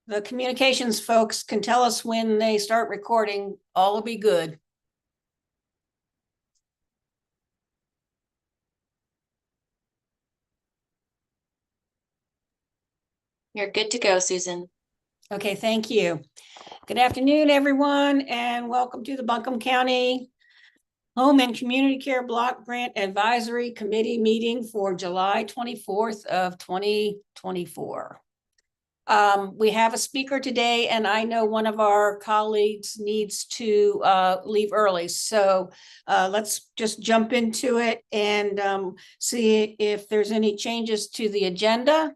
the communications folks can tell us when they start recording, all will be good. You're good to go, Susan. Okay, thank you. Good afternoon, everyone, and welcome to the Buncombe County Home and Community Care Block Grant Advisory Committee meeting for July 24th of 2024. We have a speaker today, and I know one of our colleagues needs to leave early. So let's just jump into it and see if there's any changes to the agenda.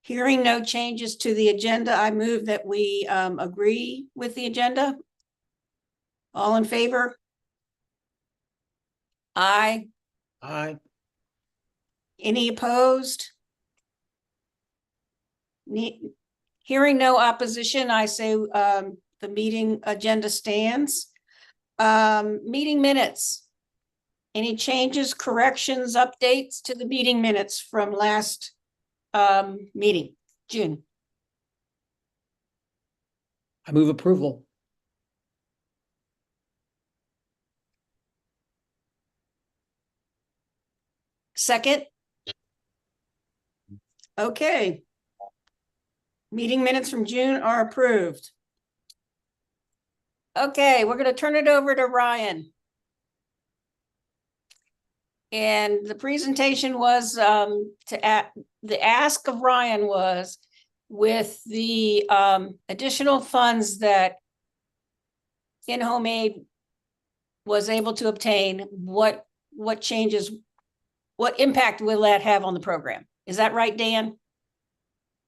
Hearing no changes to the agenda, I move that we agree with the agenda. All in favor? Aye. Aye. Any opposed? Hearing no opposition, I say the meeting agenda stands. Meeting minutes. Any changes, corrections, updates to the meeting minutes from last meeting, June? I move approval. Second? Okay. Meeting minutes from June are approved. Okay, we're going to turn it over to Ryan. And the presentation was the ask of Ryan was with the additional funds that in-home aid was able to obtain, what changes, what impact will that have on the program? Is that right, Dan?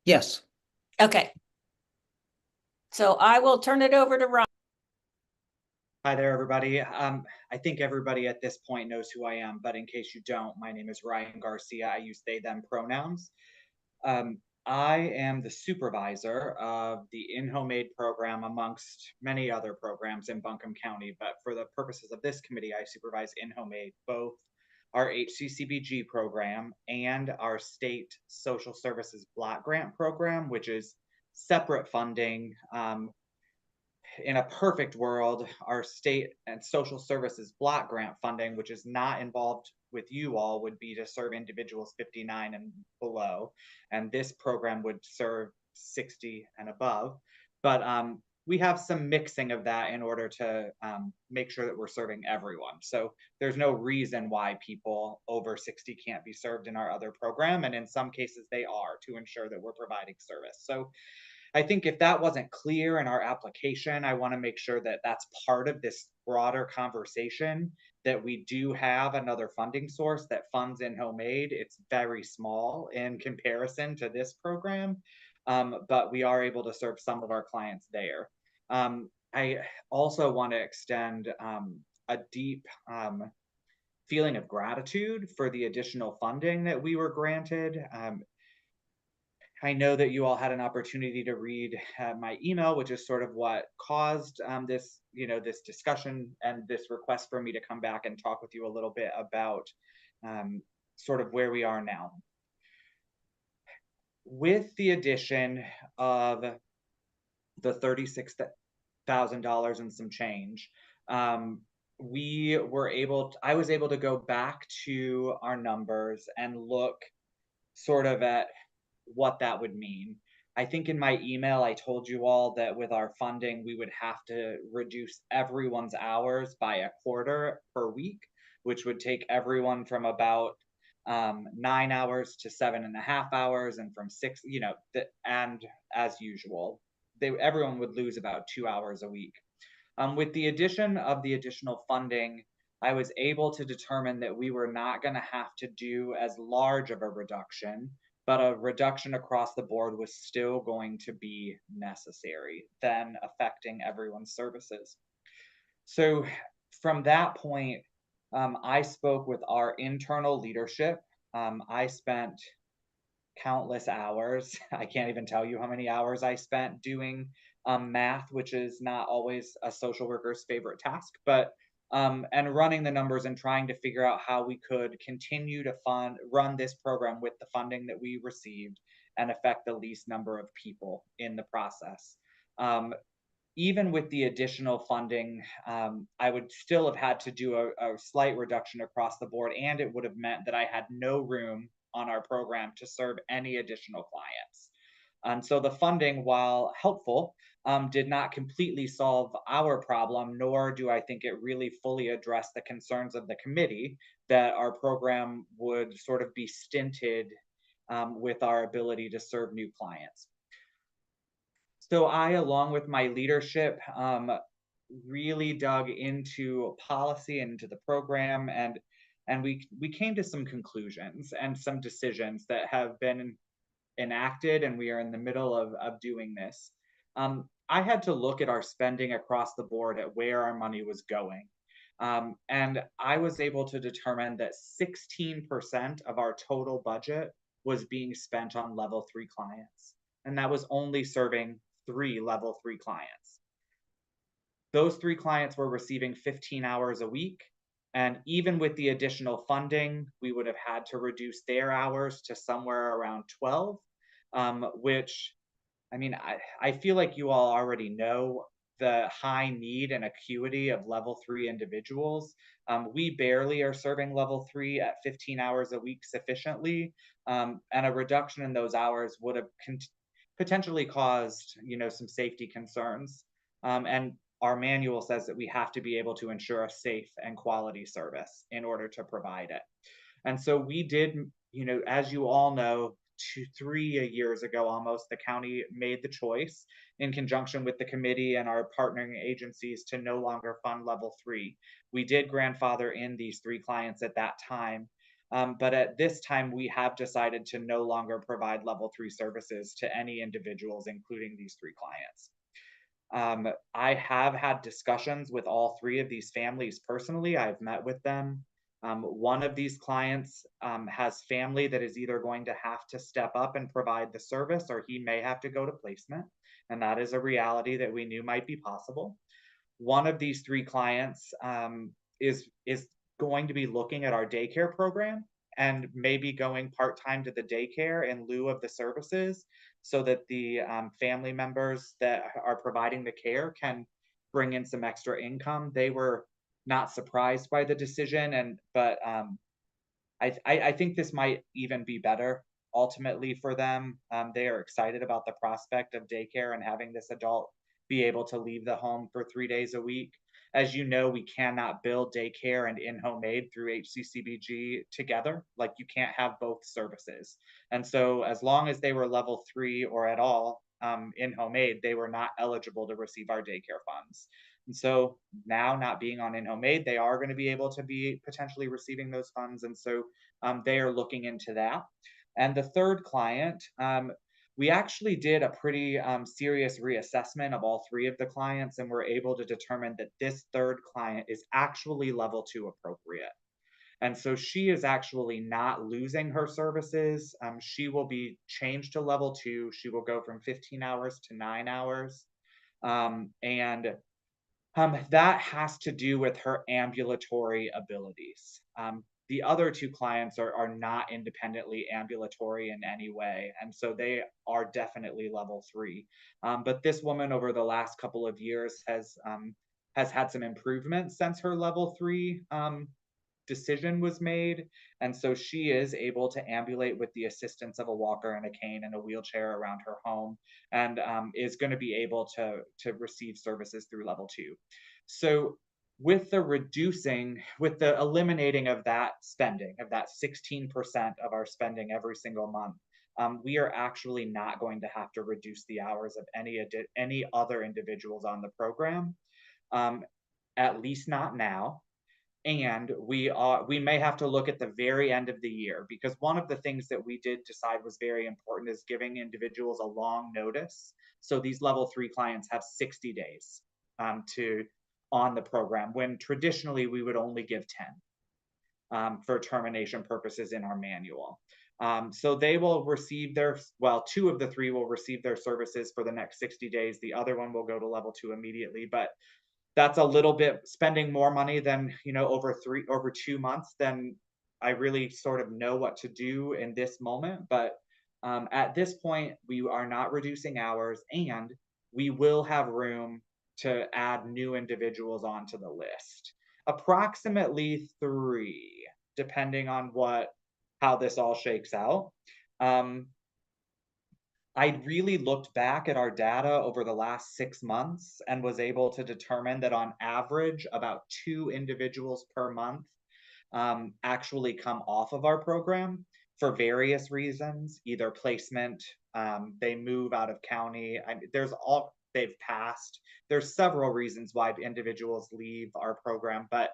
Yes. Okay. So I will turn it over to Ryan. Hi there, everybody. I think everybody at this point knows who I am, but in case you don't, my name is Ryan Garcia. I use they, them pronouns. I am the supervisor of the in-home aid program amongst many other programs in Buncombe County, but for the purposes of this committee, I supervise in-home aid, both our HCCBG program and our state social services block grant program, which is separate funding. In a perfect world, our state and social services block grant funding, which is not involved with you all, would be to serve individuals 59 and below. And this program would serve 60 and above. But we have some mixing of that in order to make sure that we're serving everyone. So there's no reason why people over 60 can't be served in our other program. And in some cases they are, to ensure that we're providing service. So I think if that wasn't clear in our application, I want to make sure that that's part of this broader conversation, that we do have another funding source that funds in-home aid. It's very small in comparison to this program, but we are able to serve some of our clients there. I also want to extend a deep feeling of gratitude for the additional funding that we were granted. I know that you all had an opportunity to read my email, which is sort of what caused this discussion and this request for me to come back and talk with you a little bit about sort of where we are now. With the addition of the $36,000 and some change, I was able to go back to our numbers and look sort of at what that would mean. I think in my email, I told you all that with our funding, we would have to reduce everyone's hours by a quarter per week, which would take everyone from about 9 hours to 7.5 hours, and from 6, and as usual, everyone would lose about 2 hours a week. With the addition of the additional funding, I was able to determine that we were not going to have to do as large of a reduction, but a reduction across the board was still going to be necessary, then affecting everyone's services. So from that point, I spoke with our internal leadership. I spent countless hours. I can't even tell you how many hours I spent doing math, which is not always a social worker's favorite task, but and running the numbers and trying to figure out how we could continue to run this program with the funding that we received and affect the least number of people in the process. Even with the additional funding, I would still have had to do a slight reduction across the board, and it would have meant that I had no room on our program to serve any additional clients. And so the funding, while helpful, did not completely solve our problem, nor do I think it really fully addressed the concerns of the committee that our program would sort of be stinted with our ability to serve new clients. So I, along with my leadership, really dug into policy and into the program, and we came to some conclusions and some decisions that have been enacted, and we are in the middle of doing this. I had to look at our spending across the board at where our money was going. And I was able to determine that 16% of our total budget was being spent on level 3 clients. And that was only serving 3 level 3 clients. Those 3 clients were receiving 15 hours a week. And even with the additional funding, we would have had to reduce their hours to somewhere around 12, which, I mean, I feel like you all already know the high need and acuity of level 3 individuals. We barely are serving level 3 at 15 hours a week sufficiently. And a reduction in those hours would have potentially caused, some safety concerns. And our manual says that we have to be able to ensure a safe and quality service in order to provide it. And so we did, as you all know, 3 years ago almost, the county made the choice in conjunction with the committee and our partnering agencies to no longer fund level 3. We did grandfather in these 3 clients at that time. But at this time, we have decided to no longer provide level 3 services to any individuals, including these 3 clients. I have had discussions with all 3 of these families personally. I've met with them. One of these clients has family that is either going to have to step up and provide the service, or he may have to go to placement. And that is a reality that we knew might be possible. One of these 3 clients is going to be looking at our daycare program and maybe going part-time to the daycare in lieu of the services, so that the family members that are providing the care can bring in some extra income. They were not surprised by the decision, but I think this might even be better ultimately for them. They are excited about the prospect of daycare and having this adult be able to leave the home for 3 days a week. As you know, we cannot bill daycare and in-home aid through HCCBG together. Like, you can't have both services. And so as long as they were level 3 or at all in-home aid, they were not eligible to receive our daycare funds. And so now, not being on in-home aid, they are going to be able to be potentially receiving those funds. And so they are looking into that. And the third client, we actually did a pretty serious reassessment of all 3 of the clients, and were able to determine that this third client is actually level 2 appropriate. And so she is actually not losing her services. She will be changed to level 2. She will go from 15 hours to 9 hours. And that has to do with her ambulatory abilities. The other 2 clients are not independently ambulatory in any way, and so they are definitely level 3. But this woman, over the last couple of years, has had some improvements since her level 3 decision was made, and so she is able to ambulate with the assistance of a walker and a cane and a wheelchair around her home, and is going to be able to receive services through level 2. So with the eliminating of that spending, of that 16% of our spending every single month, we are actually not going to have to reduce the hours of any other individuals on the program, at least not now. And we may have to look at the very end of the year, because one of the things that we did decide was very important is giving individuals a long notice. So these level 3 clients have 60 days on the program, when traditionally we would only give 10 for termination purposes in our manual. So they will receive 2 of the 3 will receive their services for the next 60 days. The other one will go to level 2 immediately. But that's a little bit spending more money than, over 2 months than I really sort of know what to do in this moment. But at this point, we are not reducing hours, and we will have room to add new individuals onto the list. Approximately 3, depending on how this all shakes out. I really looked back at our data over the last 6 months and was able to determine that on average, about 2 individuals per month actually come off of our program for various reasons, either placement, they move out of county. They've passed. There's several reasons why individuals leave our program, but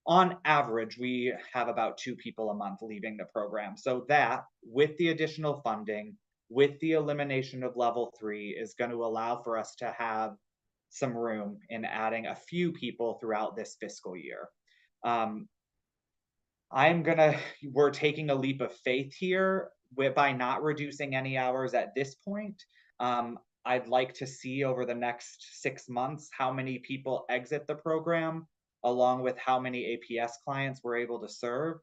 on average, we have about 2 people a month leaving the program. So that, with the additional funding, with the elimination of level 3, is going to allow for us to have some room in adding a few people throughout this fiscal year. We're taking a leap of faith here by not reducing any hours at this point. I'd like to see over the next 6 months how many people exit the program, along with how many APS clients we're able to serve.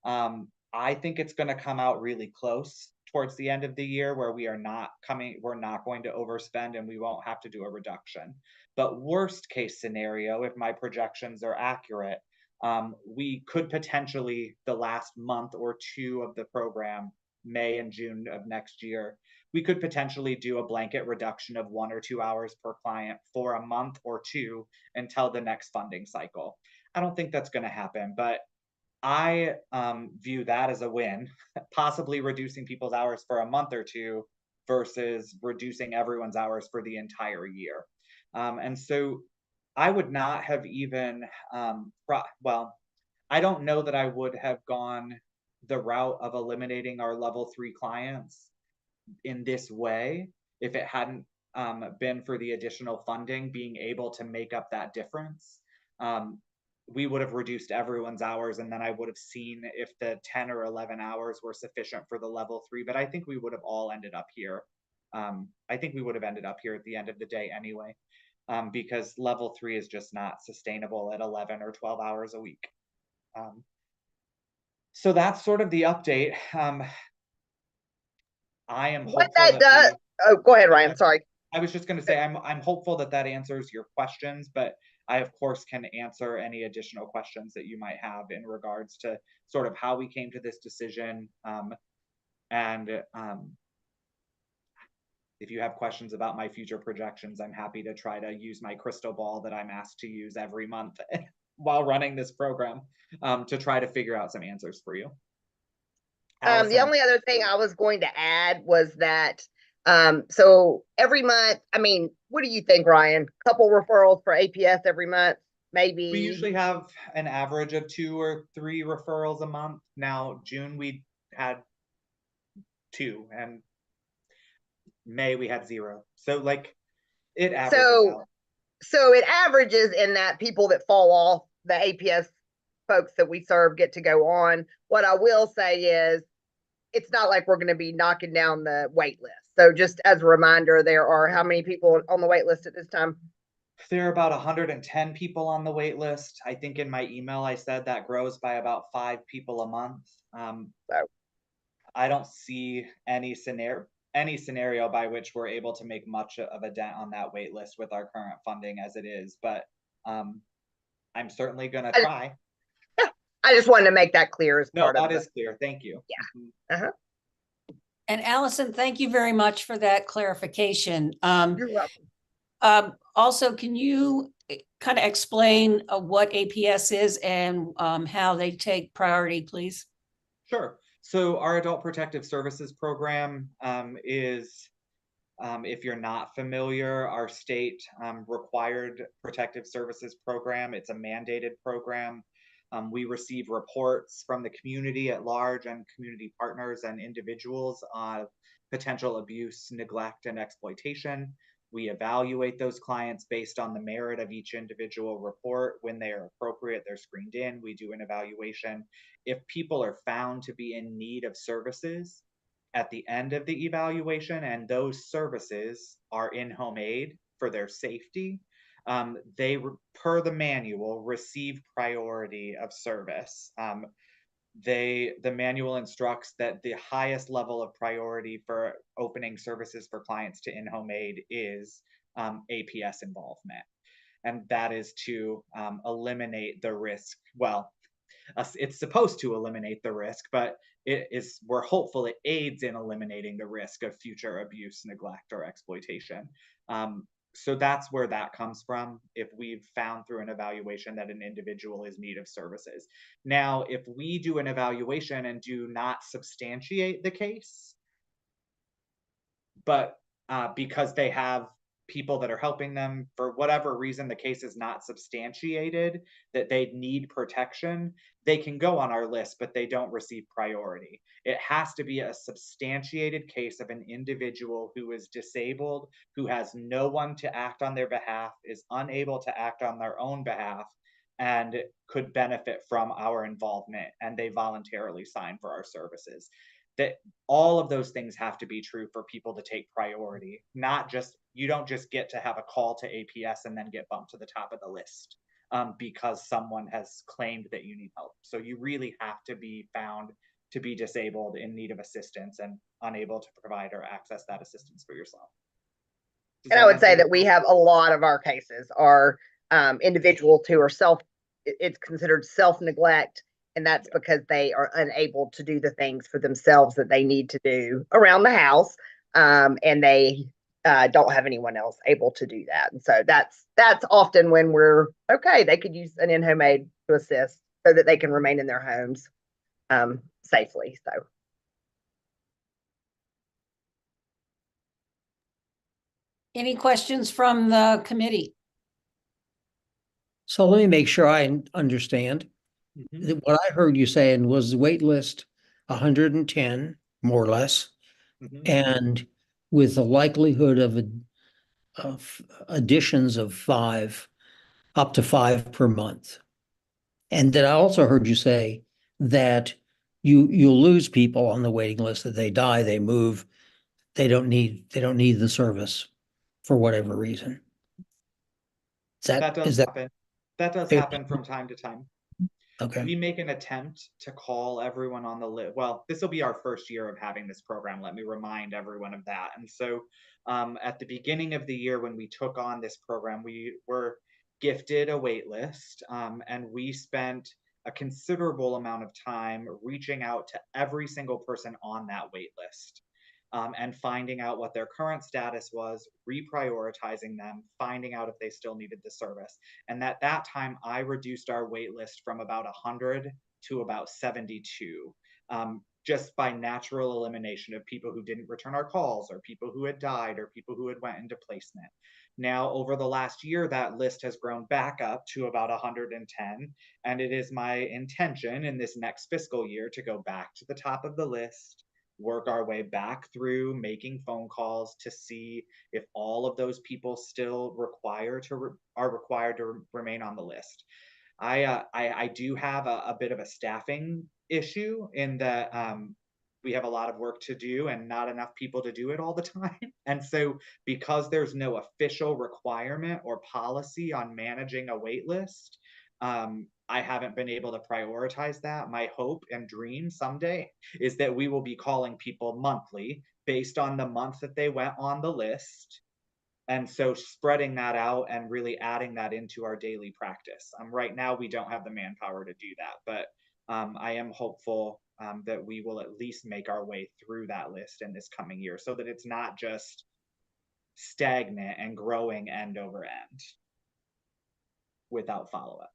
I think it's going to come out really close towards the end of the year where we're not going to overspend and we won't have to do a reduction. But worst case scenario, if my projections are accurate, we could potentially, the last month or 2 of the program, May and June of next year, we could potentially do a blanket reduction of 1 or 2 hours per client for a month or 2 until the next funding cycle. I don't think that's going to happen, but I view that as a win, possibly reducing people's hours for a month or 2 versus reducing everyone's hours for the entire year. And so I would not have even, I don't know that I would have gone the route of eliminating our level 3 clients in this way if it hadn't been for the additional funding being able to make up that difference. We would have reduced everyone's hours, and then I would have seen if the 10 or 11 hours were sufficient for the level 3, but I think we would have all ended up here. I think we would have ended up here at the end of the day anyway, because level 3 is just not sustainable at 11 or 12 hours a week. So that's sort of the update. I am What hopeful that does. Oh, go ahead, Ryan. Sorry. I was just going to say I'm hopeful that answers your questions, but I of course can answer any additional questions that you might have in regards to sort of how we came to this decision, and if you have questions about my future projections, I'm happy to try to use my crystal ball that I'm asked to use every month while running this program, to try to figure out some answers for you. The only other thing I was going to add was that, so every month, I mean, what do you think, Ryan? Couple referrals for APS every month, maybe? We usually have an average of 2 or 3 referrals a month. Now, June we had 2, and May we had 0. So like it averages out. So it averages in that people that fall off, the APS folks that we serve get to go on. What I will say is it's not like we're going to be knocking down the wait list. So just as a reminder, there are how many people on the wait list at this time? There are about 110 people on the wait list. I think in my email I said that grows by about 5 people a month. I don't see any scenario by which we're able to make much of a dent on that wait list with our current funding as it is, but I'm certainly going to try. I just wanted to make that clear as part of it. No, that is clear. Thank you. Yeah. And Allison, thank you very much for that clarification. You're welcome. Also, can you kind of explain what APS is and how they take priority, please? Sure. So our Adult Protective Services program is, if you're not familiar, our state required protective services program. It's a mandated program. We receive reports from the community at large and community partners and individuals on potential abuse, neglect, and exploitation. We evaluate those clients based on the merit of each individual report. When they are appropriate, they're screened in. We do an evaluation. If people are found to be in need of services at the end of the evaluation, and those services are in-home aid for their safety, per the manual, receive priority of service. The manual instructs that the highest level of priority for opening services for clients to in-home aid is APS involvement. And that is to eliminate the risk. Well, it's supposed to eliminate the risk, but we're hopeful it aids in eliminating the risk of future abuse, neglect, or exploitation. So that's where that comes from, if we've found through an evaluation that an individual is in need of services. Now, if we do an evaluation and do not substantiate the case, but because they have people that are helping them, for whatever reason the case is not substantiated that they need protection, they can go on our list, but they don't receive priority. It has to be a substantiated case of an individual who is disabled, who has no one to act on their behalf, is unable to act on their own behalf, and could benefit from our involvement, and they voluntarily sign for our services. That all of those things have to be true for people to take priority. Not just, you don't just get to have a call to APS and then get bumped to the top of the list because someone has claimed that you need help. So you really have to be found to be disabled, in need of assistance, and unable to provide or access that assistance for yourself. And I would say that we have a lot of our cases are individuals who are it's considered self-neglect. And that's because they are unable to do the things for themselves that they need to do around the house. And they don't have anyone else able to do that. And so that's often when they could use an in-home aid to assist so that they can remain in their homes safely. So. Any questions from the committee? So let me make sure I understand. Mhm. What I heard you saying was the wait list 110, more or less, Mhm. and with the likelihood of additions of 5, up to 5 per month. And then I also heard you say that you'll lose people on the waiting list, that they die, they move, they don't need the service for whatever reason. That does Is that happen. That does fair? happen from time to time. Okay. We make an attempt to call everyone on the list. Well, this will be our first year of having this program. Let me remind everyone of that. And so at the beginning of the year, when we took on this program, we were gifted a wait list, and we spent a considerable amount of time reaching out to every single person on that wait list. And finding out what their current status was, reprioritizing them, finding out if they still needed the service. And at that time, I reduced our wait list from about 100 to about 72, just by natural elimination of people who didn't return our calls, or people who had died, or people who had went into placement. Now, over the last year, that list has grown back up to about 110, and it is my intention in this next fiscal year to go back to the top of the list, work our way back through making phone calls to see if all of those people still are required to remain on the list. I do have a bit of a staffing issue in that we have a lot of work to do and not enough people to do it all the time. And so because there's no official requirement or policy on managing a wait list, I haven't been able to prioritize that. My hope and dream someday is that we will be calling people monthly based on the month that they went on the list. And so spreading that out and really adding that into our daily practice. Right now, we don't have the manpower to do that, but I am hopeful that we will at least make our way through that list in this coming year, so that it's not just stagnant and growing end over end without follow-up.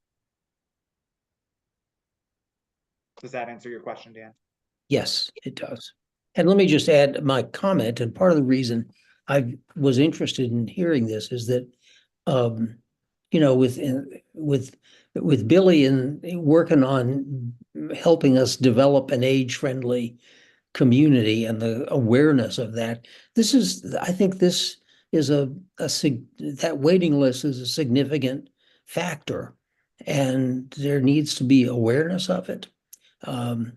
Does that answer your question, Dan? Yes, it does. And let me just add my comment. And part of the reason I was interested in hearing this is that, with Billy and working on helping us develop an age-friendly community and the awareness of that, I think this is that waiting list is a significant factor, and there needs to be awareness of it. And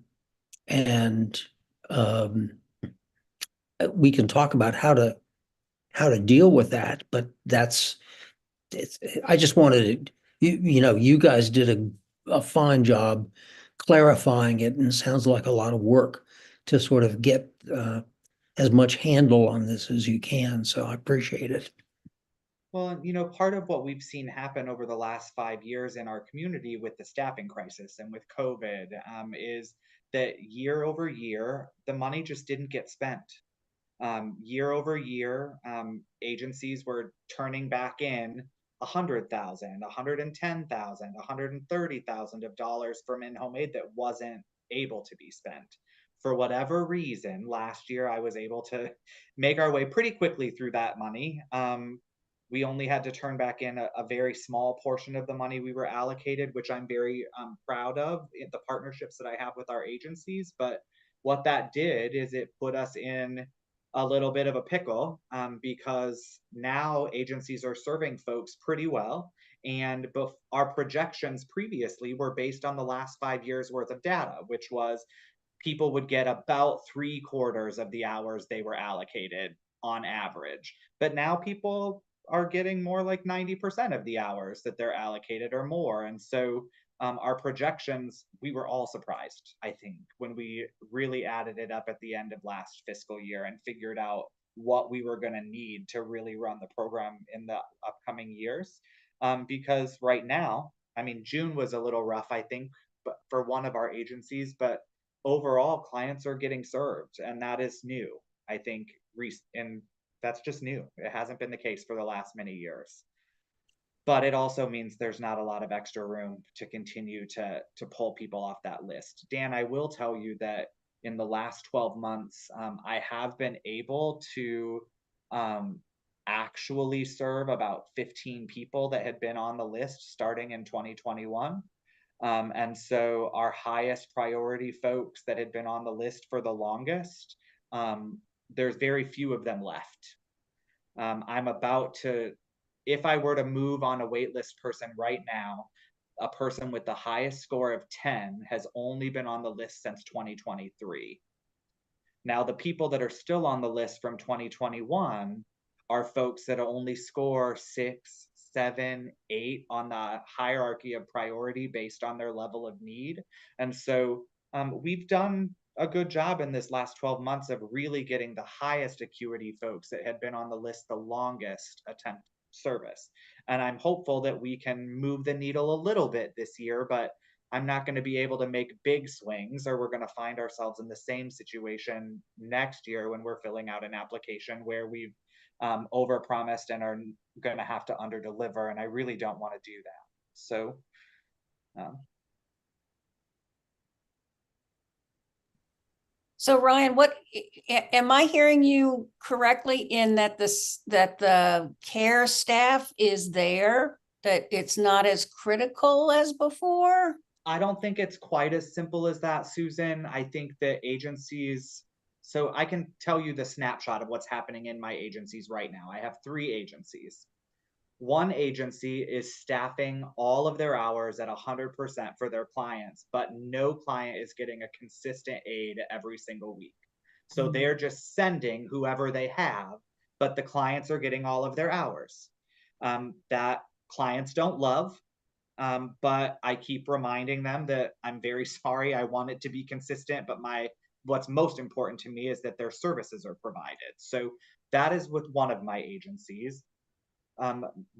we can talk about how to deal with that, but that's I just wanted to, you guys did a fine job clarifying it, and it sounds like a lot of work to sort of get as much handle on this as you can. So I appreciate it. Well, part of what we've seen happen over the last 5 years in our community with the staffing crisis and with COVID is that year over year, the money just didn't get spent. Year over year, agencies were turning back in 100,000, 110,000, 130,000 of dollars from in-home aid that wasn't able to be spent. For whatever reason, last year I was able to make our way pretty quickly through that money. We only had to turn back in a very small portion of the money we were allocated, which I'm very proud of, the partnerships that I have with our agencies. But what that did is it put us in a little bit of a pickle because now agencies are serving folks pretty well. And our projections previously were based on the last 5 years worth of data, which was people would get about 3/4 of the hours they were allocated on average. But now people are getting more like 90% of the hours that they're allocated or more. And so our projections, we were all surprised, I think, when we really added it up at the end of last fiscal year and figured out what we were going to need to really run the program in the upcoming years. Because right now, I mean, June was a little rough, I think, but for one of our agencies, but overall clients are getting served, and that is new, I think, and that's just new. It hasn't been the case for the last many years. But it also means there's not a lot of extra room to continue to pull people off that list. Dan, I will tell you that in the last 12 months, I have been able to actually serve about 15 people that had been on the list starting in 2021. And so our highest priority folks that had been on the list for the longest, there's very few of them left. I'm about to, if I were to move on a waitlist person right now, a person with the highest score of 10 has only been on the list since 2023. Now, the people that are still on the list from 2021 are folks that only score 6, 7, 8 on the hierarchy of priority based on their level of need. And so we've done a good job in this last 12 months of really getting the highest acuity folks that had been on the list the longest attempt service. And I'm hopeful that we can move the needle a little bit this year, but I'm not going to be able to make big swings, or we're going to find ourselves in the same situation next year when we're filling out an application where we've overpromised and are going to have to underdeliver. And I really don't want to do that. So So Ryan, am I hearing you correctly in that the care staff is there, that it's not as critical as before? I don't think it's quite as simple as that, Susan. I think that agencies, so I can tell you the snapshot of what's happening in my agencies right now. I have 3 agencies. One agency is staffing all of their hours at 100% for their clients, but no client is getting a consistent aid every single week. So they're just sending whoever they have, but the clients are getting all of their hours. That clients don't love, but I keep reminding them that I'm very sorry. I want it to be consistent, but what's most important to me is that their services are provided. So that is with one of my agencies.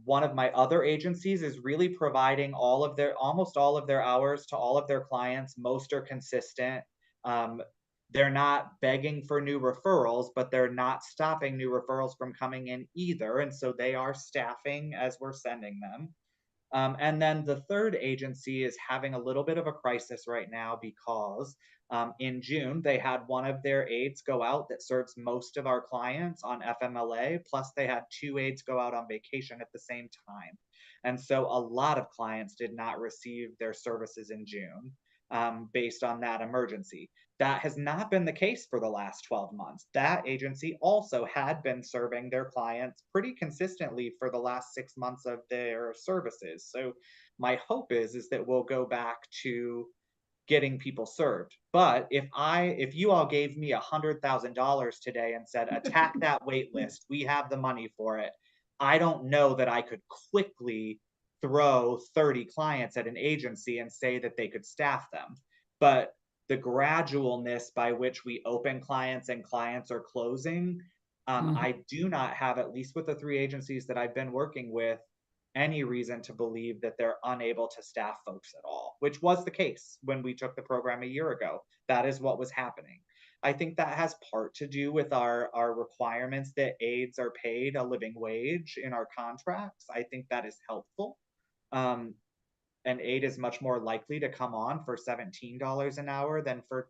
One of my other agencies is really providing almost all of their hours to all of their clients. Most are consistent. They're not begging for new referrals, but they're not stopping new referrals from coming in either. And so they are staffing as we're sending them. And then the third agency is having a little bit of a crisis right now because in June, they had one of their aides go out that serves most of our clients on FMLA, plus they had 2 aides go out on vacation at the same time. And so a lot of clients did not receive their services in June based on that emergency. That has not been the case for the last 12 months. That agency also had been serving their clients pretty consistently for the last 6 months of their services. So my hope is that we'll go back to getting people served. But if you all gave me $100,000 today and said, attack that wait list, we have the money for it, I don't know that I could quickly throw 30 clients at an agency and say that they could staff them. But the gradualness by which we open clients and clients are closing, I do not have, at least with the 3 agencies that I've been working with, any reason to believe that they're unable to staff folks at all, which was the case when we took the program a year ago. That is what was happening. I think that has part to do with our requirements that aides are paid a living wage in our contracts. I think that is helpful. An aide is much more likely to come on for $17 an hour than for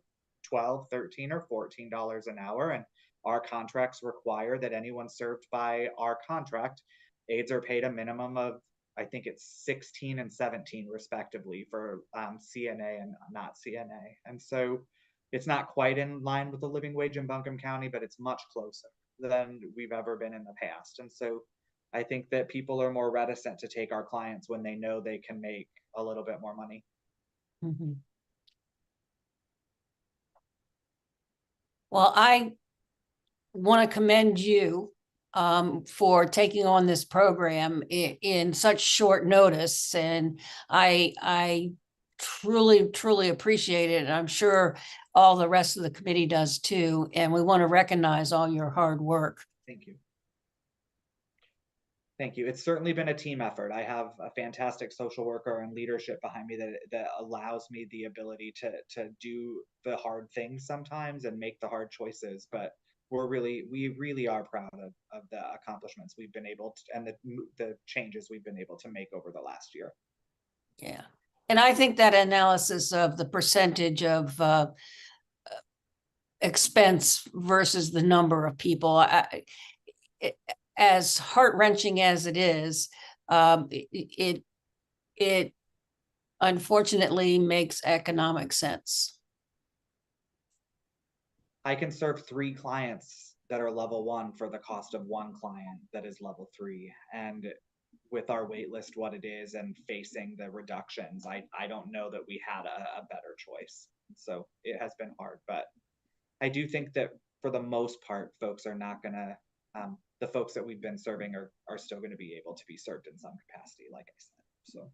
$12, $13, or $14 an hour. And our contracts require that anyone served by our contract, aides are paid a minimum of, I think it's 16 and 17 respectively for CNA and not CNA. And so it's not quite in line with the living wage in Buncombe County, but it's much closer than we've ever been in the past. And so I think that people are more reticent to take our clients when they know they can make a little bit more money. Well, I want to commend you for taking on this program in such short notice. And I truly appreciate it. And I'm sure all the rest of the committee does too. And we want to recognize all your hard work. Thank you. Thank you. It's certainly been a team effort. I have a fantastic social worker and leadership behind me that allows me the ability to do the hard things sometimes and make the hard choices. But we really are proud of the accomplishments we've been able to, and the changes we've been able to make over the last year. Yeah. And I think that analysis of the percentage of expense versus the number of people, as heart-wrenching as it is, it unfortunately makes economic sense. I can serve 3 clients that are level 1 for the cost of 1 client that is level 3. And with our wait list what it is and facing the reductions, I don't know that we had a better choice. So it has been hard, but I do think that for the most part, folks are not gonna, the folks that we've been serving are still gonna be able to be served in some capacity, like I said. So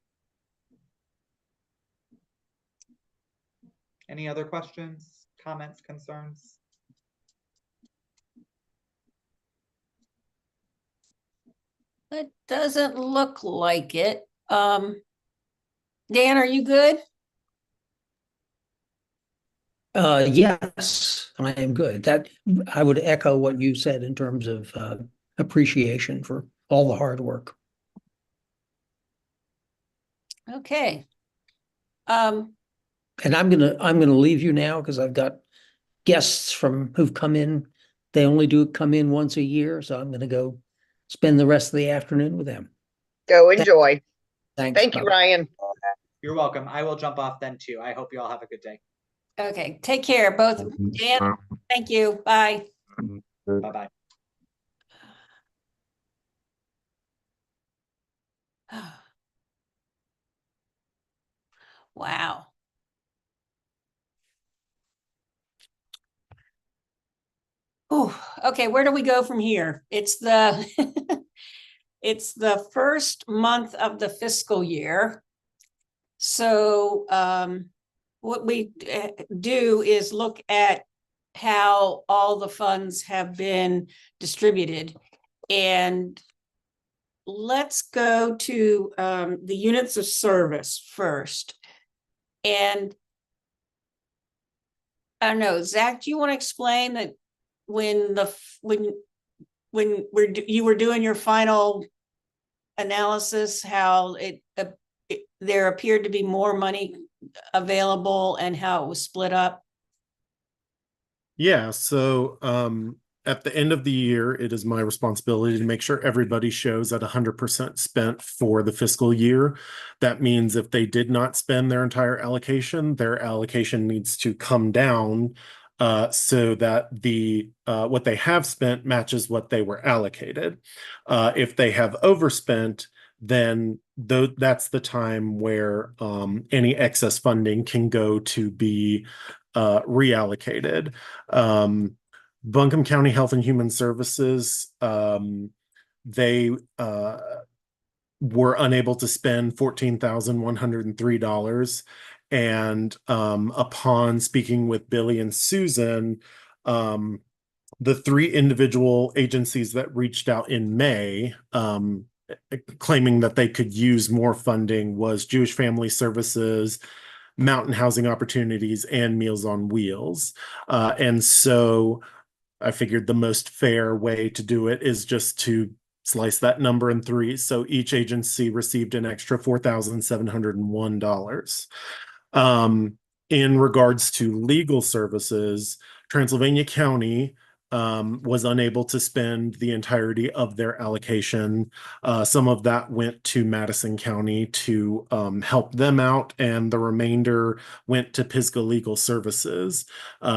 any other questions, comments, concerns? It doesn't look like it. Dan, are you good? Yes, I am good. That I would echo what you said in terms of appreciation for all the hard work. Okay. And I'm gonna leave you now because I've got guests who've come in. They only come in once a year, so I'm gonna go spend the rest of the afternoon with them. Go enjoy. Thanks. Thank you, Bye. Ryan. You're welcome. I will jump off then too. I hope you all have a good day. Okay. Take care, both. Dan, thank you. Bye. Bye-bye. Wow. Oh, okay. Where do we go from here? It's the it's the first month of the fiscal year. So what we do is look at how all the funds have been distributed. And let's go to the units of service first. And I don't know, Zach, do you want to explain that when you were doing your final analysis, how there appeared to be more money available and how it was split up? Yeah, so at the end of the year, it is my responsibility to make sure everybody shows at 100% spent for the fiscal year. That means if they did not spend their entire allocation, their allocation needs to come down so that the what they have spent matches what they were allocated. If they have overspent, then that's the time where any excess funding can go to be reallocated. Buncombe County Health and Human Services they were unable to spend $14,103. And upon speaking with Billy and Susan, the three individual agencies that reached out in May, claiming that they could use more funding, was Jewish Family Services, Mountain Housing Opportunities, and Meals on Wheels. And so I figured the most fair way to do it is just to slice that number in three. So each agency received an extra $4,701. In regards to legal services, Transylvania County was unable to spend the entirety of their allocation. Some of that went to Madison County to help them out, and the remainder went to Pisgah Legal Services.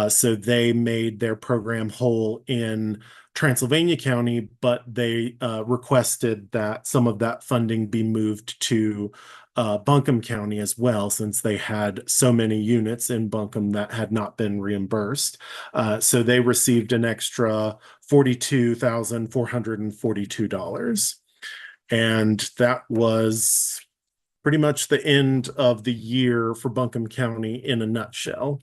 So they made their program whole in Transylvania County, but they requested that some of that funding be moved to Buncombe County as well, since they had so many units in Buncombe that had not been reimbursed. So they received an extra $42,442. And that was pretty much the end of the year for Buncombe County in a nutshell.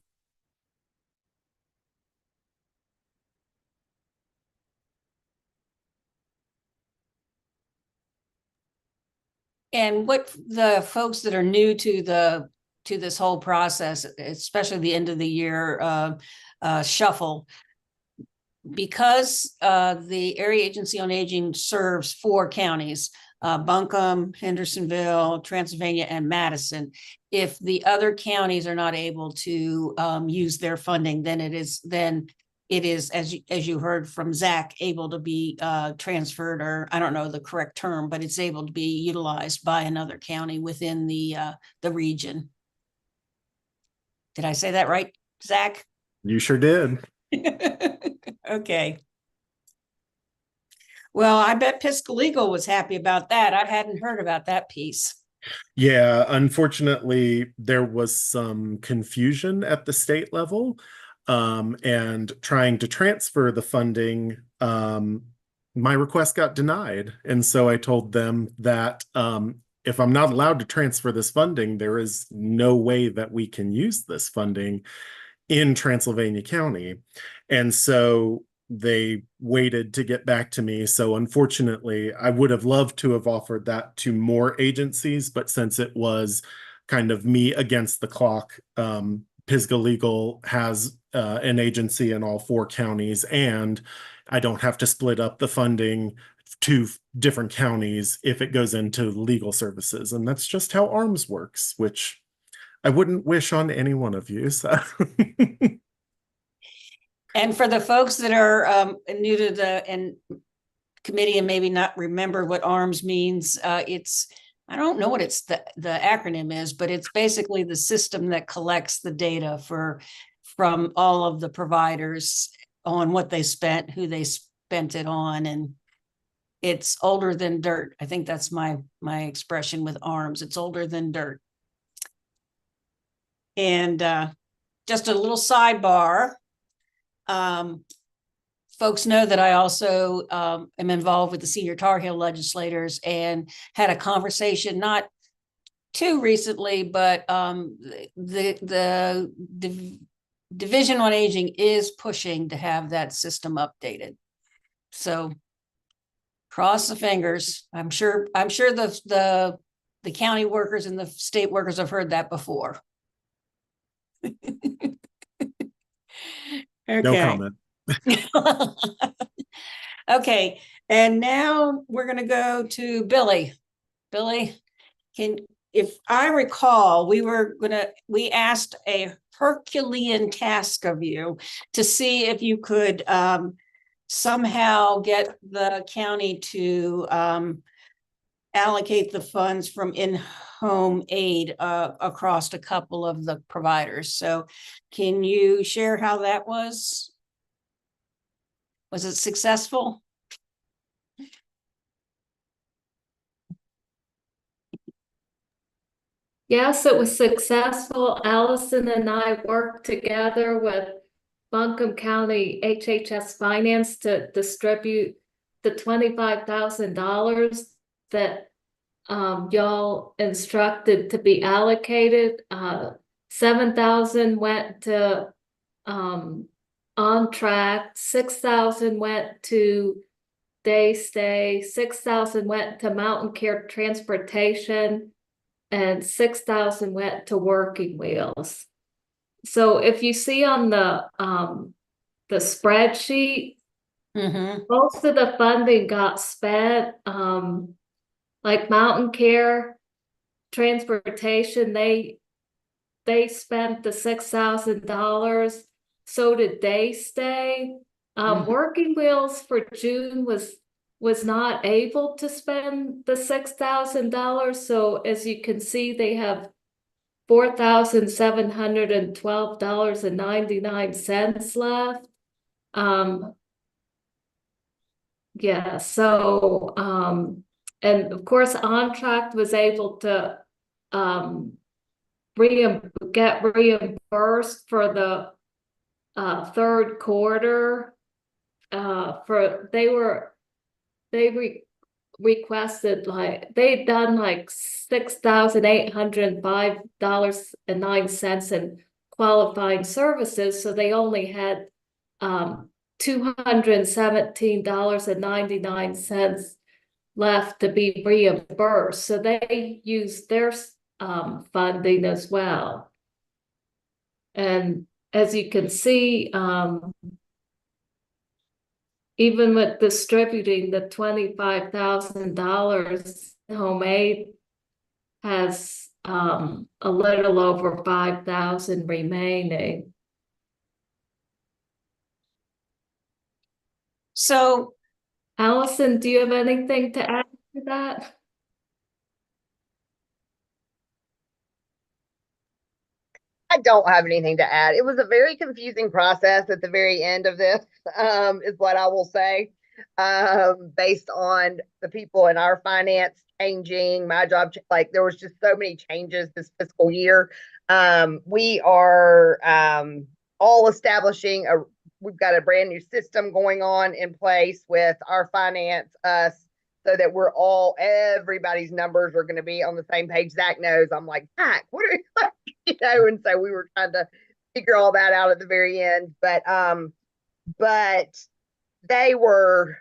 And what the folks that are new to this whole process, especially the end of the year shuffle, because the Area Agency on Aging serves 4 counties, Buncombe, Hendersonville, Transylvania, and Madison. If the other counties are not able to use their funding, then it is as you heard from Zach, able to be transferred, or I don't know the correct term, but it's able to be utilized by another county within the region. Did I say that right, Zach? You sure did. Okay. Well, I bet Pisgah Legal was happy about that. I hadn't heard about that piece. Yeah, unfortunately, there was some confusion at the state level, and trying to transfer the funding. My request got denied. And so I told them that if I'm not allowed to transfer this funding, there is no way that we can use this funding in Transylvania County. And so they waited to get back to me. So unfortunately, I would have loved to have offered that to more agencies, but since it was kind of me against the clock, Pisgah Legal has an agency in all 4 counties, and I don't have to split up the funding to different counties if it goes into legal services. And that's just how ARMS works, which I wouldn't wish on any one of you. So. And for the folks that are new to the committee and maybe not remember what ARMS means, it's, I don't know what the acronym is, but it's basically the system that collects the data from all of the providers on what they spent, who they spent it on, and it's older than dirt. I think that's my expression with ARMS. It's older than dirt. And just a little sidebar. Folks know that I also am involved with the Senior Tar Heel legislators, and had a conversation not too recently, but the Division on Aging is pushing to have that system updated. So cross the fingers. I'm sure the county workers and the state workers have heard that before. Okay. No comment. Okay, and now we're going to go to Billy. Billy, if I recall, we asked a Herculean task of you to see if you could somehow get the county to allocate the funds from in-home aid across a couple of the providers. So can you share how that was? Was it successful? Yes, it was successful. Allison and I worked together with Buncombe County HHS Finance to distribute the $25,000 that y'all instructed to be allocated, 7,000 went to on track, 6,000 went to day stay, 6,000 went to mountain care transportation, and 6,000 went to working wheels. So if you see on the spreadsheet, most of the funding got spent, like mountain care, transportation, they spent the $6,000. So did day stay. Working Wheels for June was not able to spend the $6,000. So as you can see, they have $4,712.99 left. Yeah, so and of course, Ontract was able to get reimbursed for the third quarter. Requested, like, they'd done like $6,805.09 in qualifying services, so they only had $217.99 left to be reimbursed, so they used their funding as well. And as you can see, even with distributing the $25,000, Homemade has a little over 5,000 remaining. So, Allison, do you have anything to add to that? I don't have anything to add. It was a very confusing process at the very end of this, is what I will say, based on the people in our finance changing, my job, like there was just so many changes this fiscal year. We are all establishing we've got a brand new system going on in place with our finance, us, so that everybody's numbers are going to be on the same page. Zach knows. I'm like, Zach, what are you like? And so we were trying to figure all that out at the very end. But they were,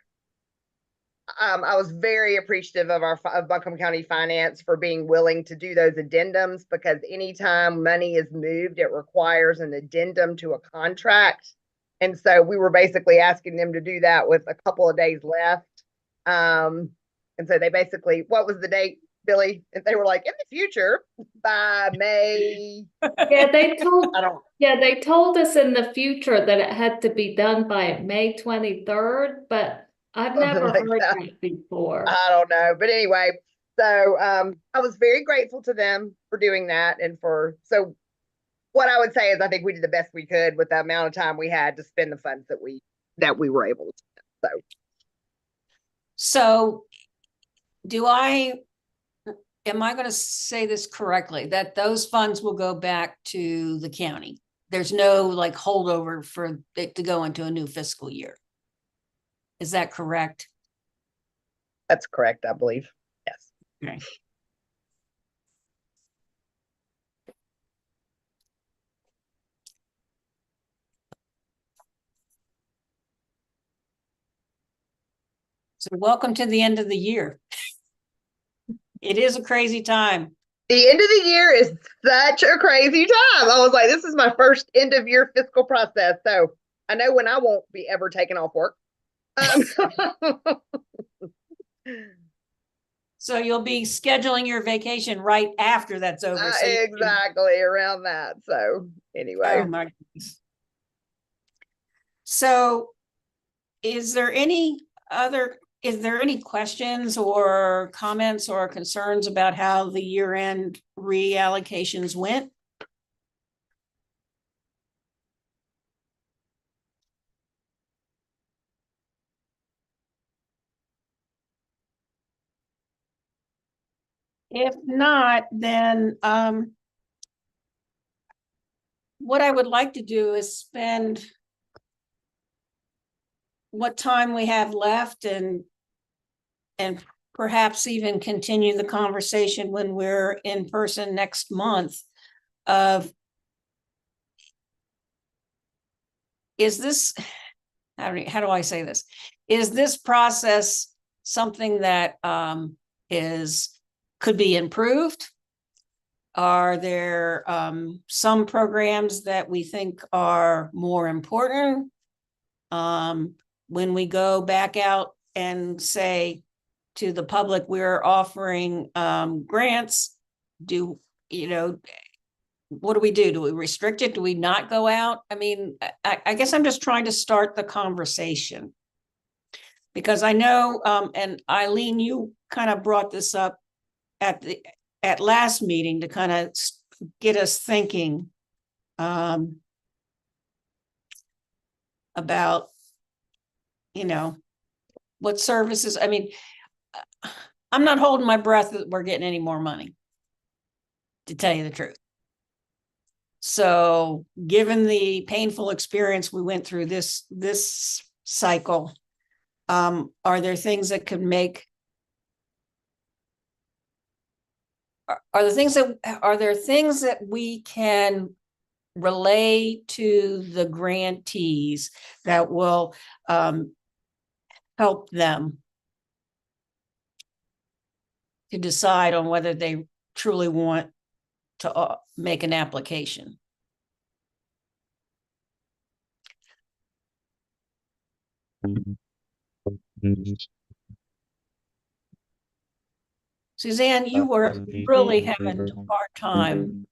I was very appreciative of of Buncombe County Finance for being willing to do those addendums, because anytime money is moved, it requires an addendum to a contract. And so we were basically asking them to do that with a couple of days left. And so they basically, what was the date, Billy? And they were like, in the future, by May. Yeah, they told I don't. Yeah, they told us in the future that it had to be done by May 23rd, but I've never like heard that. that before. I don't know. But anyway, so I was very grateful to them for doing that. And so what I would say is I think we did the best we could with the amount of time we had to spend the funds that we were able to spend. So am I going to say this correctly, that those funds will go back to the county? There's no like holdover for it to go into a new fiscal year. Is that correct? That's correct, I believe. Yes. Okay. So welcome to the end of the year. It is a crazy time. The end of the year is such a crazy time. I was like, this is my first end of year fiscal process. So I know when I won't be ever taking off work. So you'll be scheduling your vacation right after that's over. So exactly, around that. So anyway. Oh my goodness. So is there any questions or comments or concerns about how the year-end reallocations went? If not, then what I would like to do is spend what time we have left and and perhaps even continue the conversation when we're in person next month of, is this, how do I say this? Is this process something that could be improved? Are there some programs that we think are more important? When we go back out and say to the public, we're offering grants, what do we do? Do we restrict it? Do we not go out? I mean, I guess I'm just trying to start the conversation. Because I know, and Eileen, you kind of brought this up at last meeting to kind of get us thinking about, what services. I mean, I'm not holding my breath that we're getting any more money, to tell you the truth. So given the painful experience we went through this cycle, are there things that could make, are there things that we can relay to the grantees that will help them to decide on whether they truly want to make an application? Suzanne, you were really having a hard time.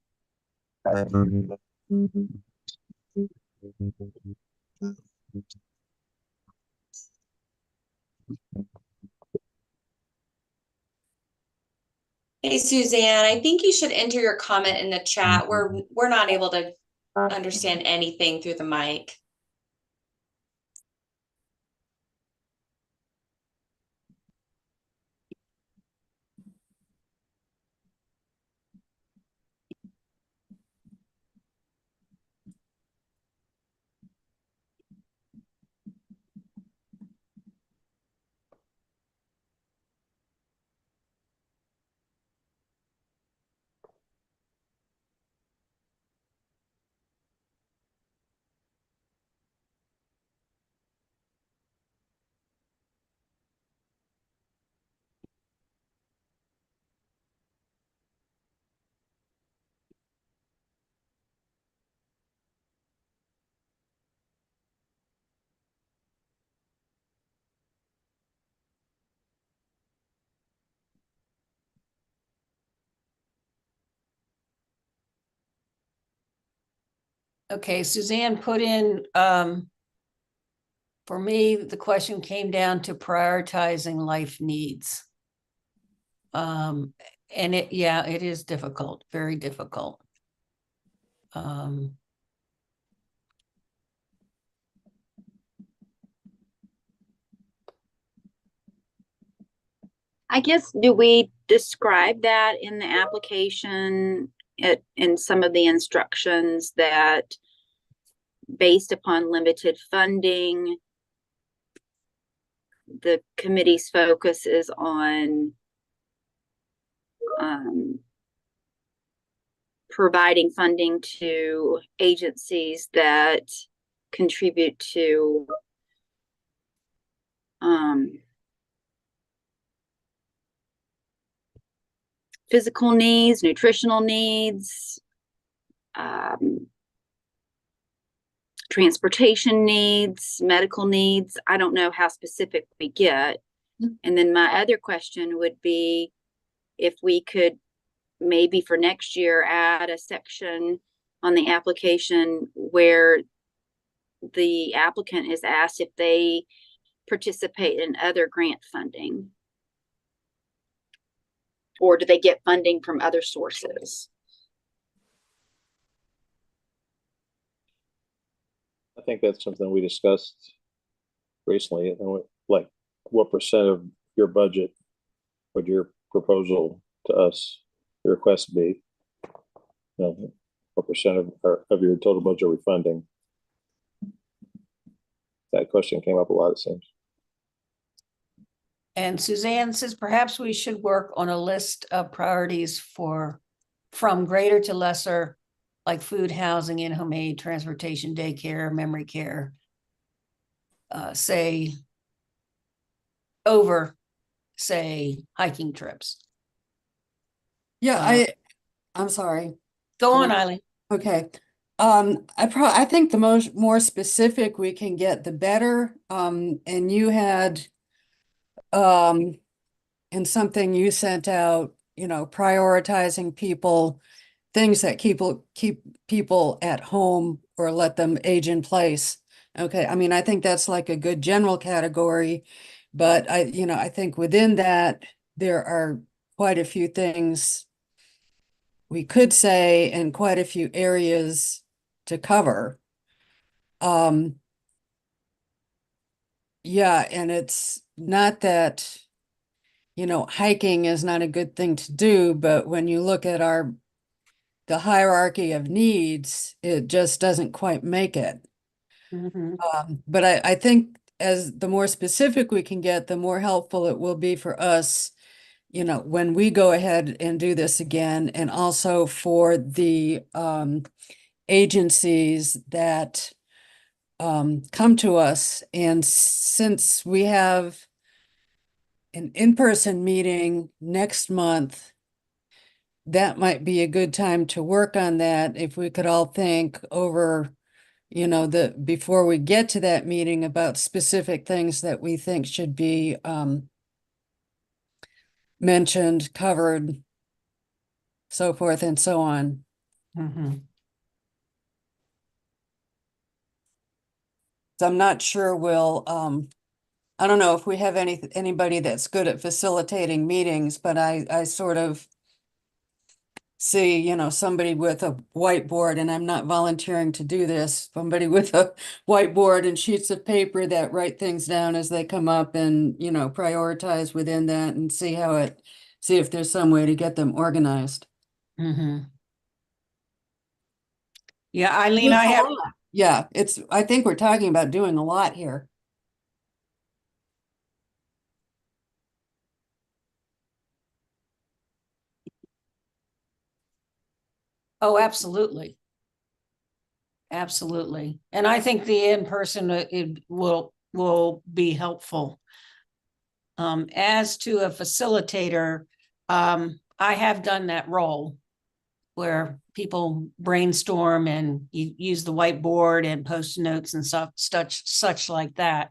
Hey, Suzanne, I think you should enter your comment in the chat. We're not able to understand anything through the mic. Okay, Suzanne put in, for me, the question came down to prioritizing life needs. And it is difficult, very difficult. I guess, do we describe that in the application, in some of the instructions, that based upon limited funding, the committee's focus is on providing funding to agencies that contribute to physical needs, nutritional needs, transportation needs, medical needs. I don't know how specific we get. And then my other question would be if we could maybe for next year add a section on the application where the applicant is asked if they participate in other grant funding, or do they get funding from other sources? I think that's something we discussed recently. Like, what percent of your budget would your proposal to us, your request be? What percent of your total budget are we funding? That question came up a lot, it seems. And Suzanne says perhaps we should work on a list of priorities from greater to lesser, like food, housing, in-home aid, transportation, daycare, memory care. Say over, say, hiking trips. Yeah, I'm sorry. Go on, Eileen. Okay. I think the more specific we can get, the better. And you had, in something you sent out, prioritizing people, things that keep people at home or let them age in place. Okay, I mean, I think that's like a good general category, but I think within that, there are quite a few things we could say and quite a few areas to cover. Yeah, and it's not that, hiking is not a good thing to do, but when you look at the hierarchy of needs, it just doesn't quite make it. But I think as the more specific we can get, the more helpful it will be for us, when we go ahead and do this again, and also for the agencies that come to us. And since we have an in-person meeting next month, that might be a good time to work on that. If we could all think over, before we get to that meeting, about specific things that we think should be mentioned, covered, so forth and so on. So I'm not sure I don't know if we have anybody that's good at facilitating meetings, but I sort of see, somebody with a whiteboard, and I'm not volunteering to do this, somebody with a whiteboard and sheets of paper that write things down as they come up, and, prioritize within that and see if there's some way to get them organized. Yeah, Eileen, I have. Yeah, I think we're talking about doing a lot here. Oh, absolutely. Absolutely. And I think the in-person it will be helpful. As to a facilitator, I have done that role where people brainstorm and you use the whiteboard and post notes and such like that.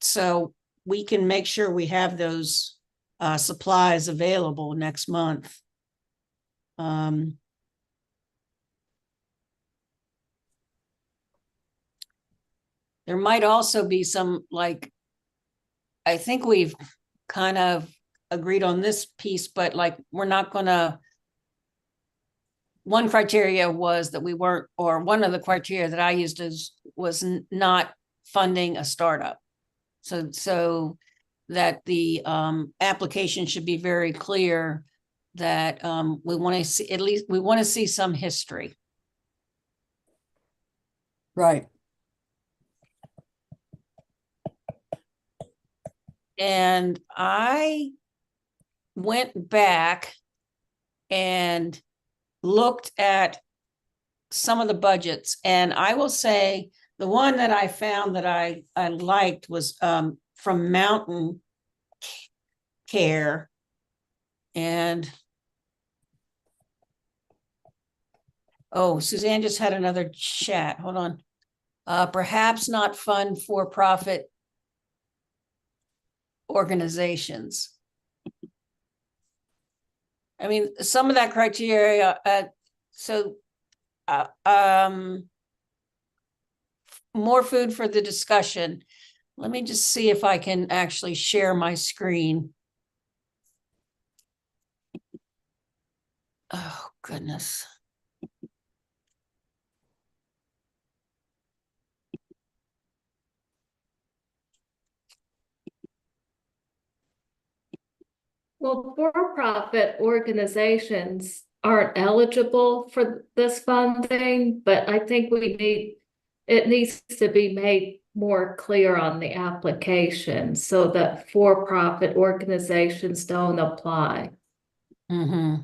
So we can make sure we have those supplies available next month. There might also be some, like, I think we've kind of agreed on this piece, but like, we're not gonna, one criteria was that we weren't, or one of the criteria that I used was not funding a startup. So that the application should be very clear that we want to see, at least we want to see some history. Right. And I went back and looked at some of the budgets, and I will say the one that I found that I liked was from Mountain Care. And oh, Suzanne just had another chat. Hold on. Perhaps not fund for-profit organizations. I mean, some of that criteria, more food for the discussion. Let me just see if I can actually share my screen. Oh, goodness. Well, for-profit organizations aren't eligible for this funding, but I think we need it needs to be made more clear on the application so that for-profit organizations don't apply. Mm-hmm.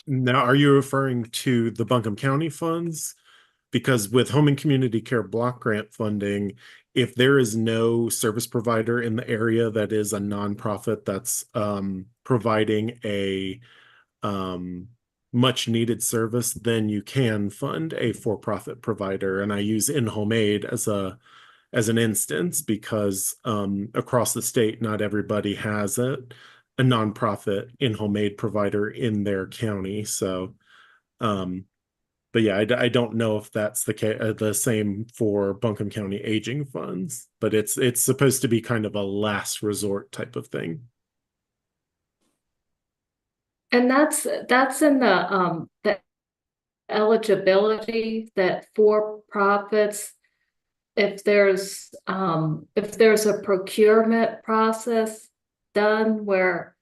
Now, are you referring to the Buncombe County funds? Because with home and community care block grant funding, if there is no service provider in the area that is a nonprofit that's providing a much needed service, then you can fund a for-profit provider. And I use in-home aid as an instance because across the state, not everybody has a nonprofit in-home aid provider in their county. So but yeah, I don't know if that's the same for Buncombe County aging funds, but it's supposed to be kind of a last resort type of thing. And that's in the eligibility that for-profits, if there's a procurement process done where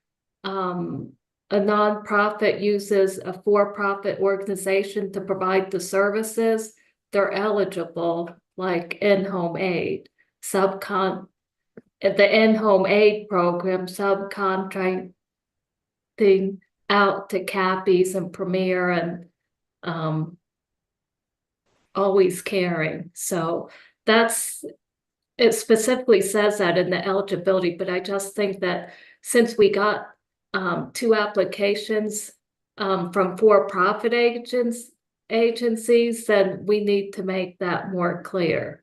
a nonprofit uses a for-profit organization to provide the services, they're eligible, like in-home aid, the in-home aid program subcontracting out to Cappies and Premier and Always Caring. So it specifically says that in the eligibility, but I just think that since we got 2 applications from for-profit agencies, then we need to make that more clear.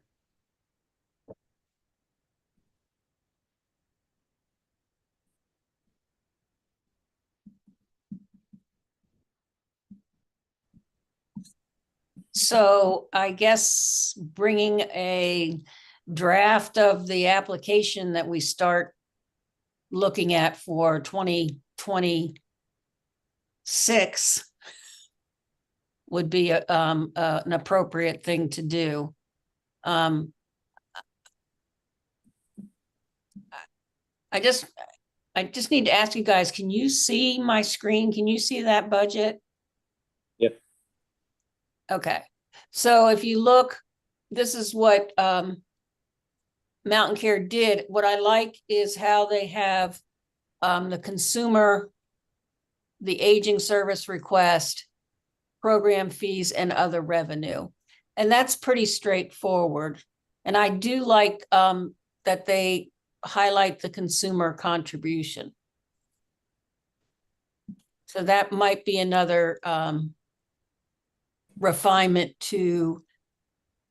So I guess bringing a draft of the application that we start looking at for 2026 would be an appropriate thing to do. I just need to ask you guys, can you see my screen? Can you see that budget? Yep. Okay. So if you look, this is what Mountain Care did. What I like is how they have the consumer, the aging service request, program fees, and other revenue. And that's pretty straightforward. And I do like that they highlight the consumer contribution. So that might be another refinement to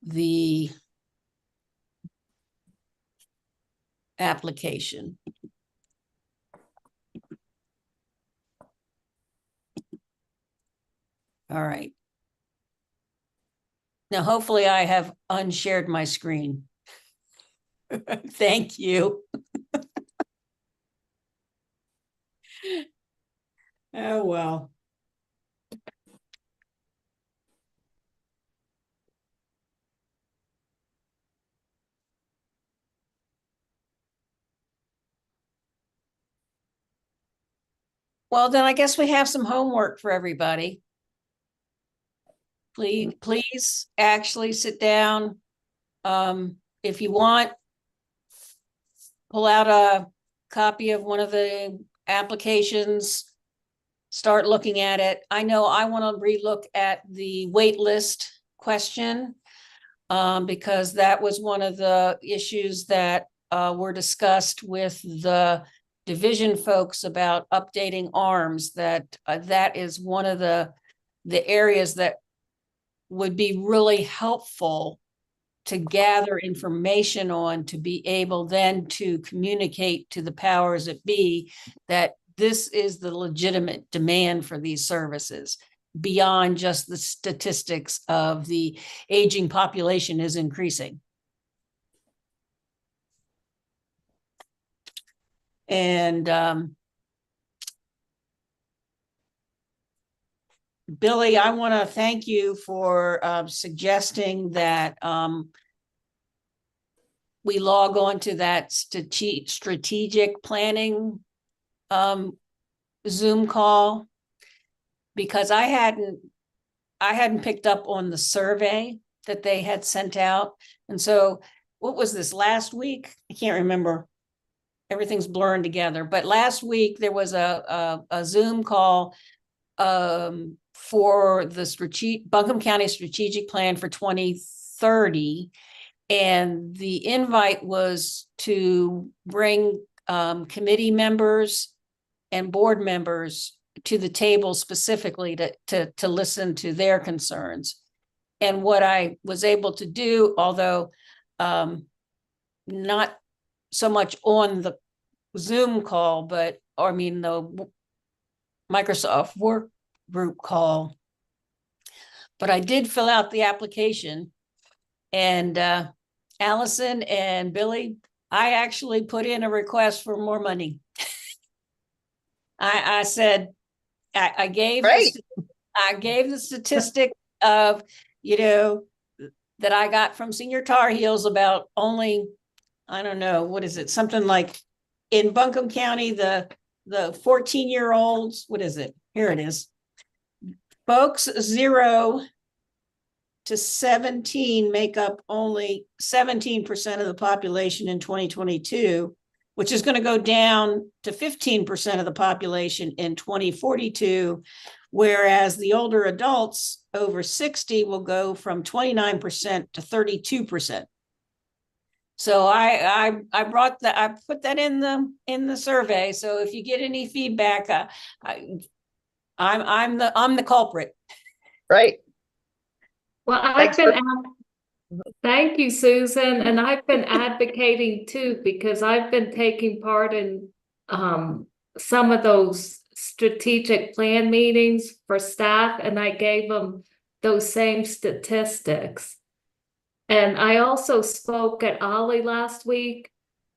the application. All right. Now, hopefully I have unshared my screen. Thank you. Oh, well. Well, then I guess we have some homework for everybody. Please actually sit down. If you want, pull out a copy of one of the applications, start looking at it. I know I want to relook at the wait list question because that was one of the issues that were discussed with the division folks about updating arms, that is one of the areas that would be really helpful to gather information on, to be able then to communicate to the powers that be that this is the legitimate demand for these services beyond just the statistics of the aging population is increasing. And Billy, I want to thank you for suggesting that we log on to that strategic planning Zoom call, because I hadn't I hadn't picked up on the survey that they had sent out. And so what was this last week? I can't remember. Everything's blurring together, but last week there was a Zoom call for the Buncombe County Strategic Plan for 2030. And the invite was to bring committee members and board members to the table specifically to listen to their concerns. And what I was able to do, although not so much on the Zoom call, but, or I mean, the Microsoft Work Group call, but I did fill out the application. And Allison and Billy, I actually put in a request for more money. I said, I gave the statistic of, you know, that I got from Senior Tar Heels about only, I don't know, what is it? Something like in Buncombe County, the 14-year-olds, what is it? Here it is. Folks 0 to 17 make up only 17% of the population in 2022, which is going to go down to 15% of the population in 2042, whereas the older adults over 60 will go from 29% to 32%. So I put that in the survey. So if you get any feedback, I'm the culprit. Right. Well, thank you, Susan. And I've been advocating too, because I've been taking part in some of those strategic plan meetings for staff, and I gave them those same statistics. And I also spoke at Ollie last week.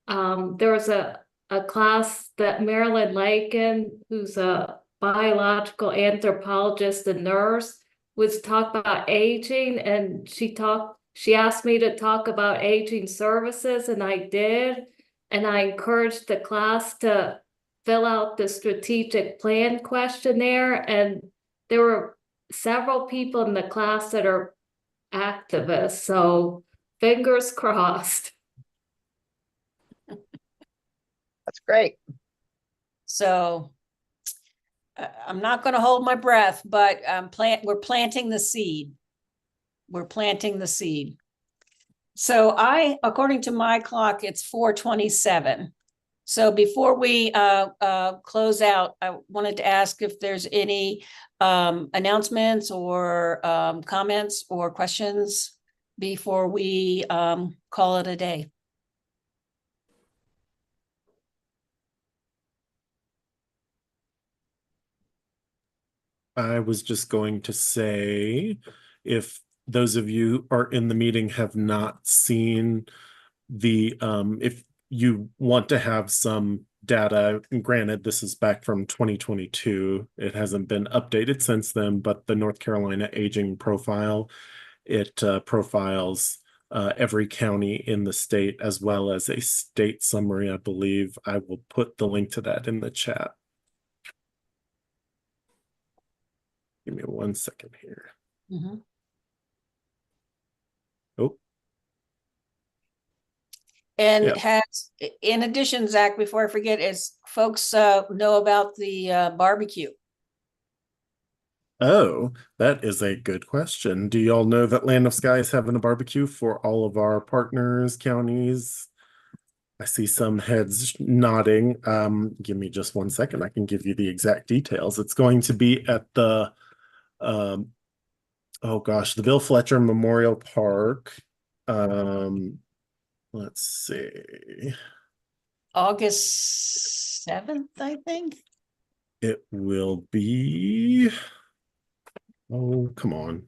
There was a class that Marilyn Lakin, who's a biological anthropologist and nurse, was talk about aging, and she asked me to talk about aging services, and I did. And I encouraged the class to fill out the strategic plan questionnaire. And there were several people in the class that are activists. So fingers crossed. That's great. So I'm not going to hold my breath, but we're planting the seed. We're planting the seed. So according to my clock, it's 4:27. So before we close out, I wanted to ask if there's any announcements or comments or questions before we call it a day. I was just going to say, if those of you who are in the meeting have not seen the, if you want to have some data, and granted, this is back from 2022, it hasn't been updated since then, but the North Carolina Aging Profile, it profiles every county in the state as well as a state summary, I believe. I will put the link to that in the chat. Give me 1 second here. Mm-hmm. Oh. And Yeah. in addition, Zach, before I forget, is folks know about the barbecue? Oh, that is a good question. Do y'all know that Land of Sky is having a barbecue for all of our partners, counties? I see some heads nodding. Give me just 1 second. I can give you the exact details. It's going to be at the oh gosh, the Bill Fletcher Memorial Park. Let's see. August 7th, I think. It will be, oh, come on.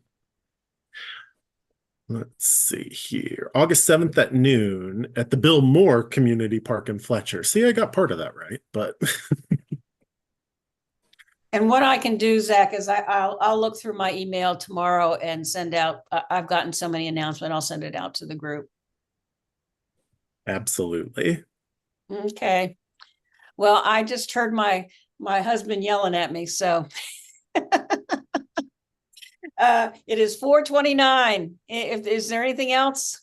Let's see here. August 7th at noon at the Bill Moore Community Park in Fletcher. See, I got part of that right, but And what I can do, Zach, is I'll look through my email tomorrow and send out, I've gotten so many announcements, I'll send it out to the group. absolutely. Okay. Well, I just heard my husband yelling at me, so It is 4:29. Is there anything else,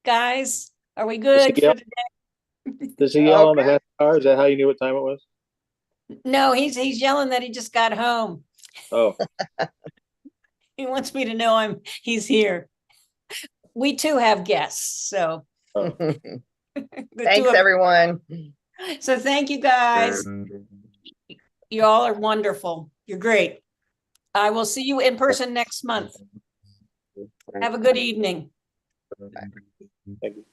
guys? Are we Does good he for yell, the does he yell on the Okay. half hour? Is that how you knew what time it was? No, he's yelling that he just got home. Oh, He wants me to know he's here. We too have guests, so. oh. the two Thanks, of- everyone. So thank you, guys. You all are wonderful. You're great. I will see you in person next month. Have a good evening. Thank you.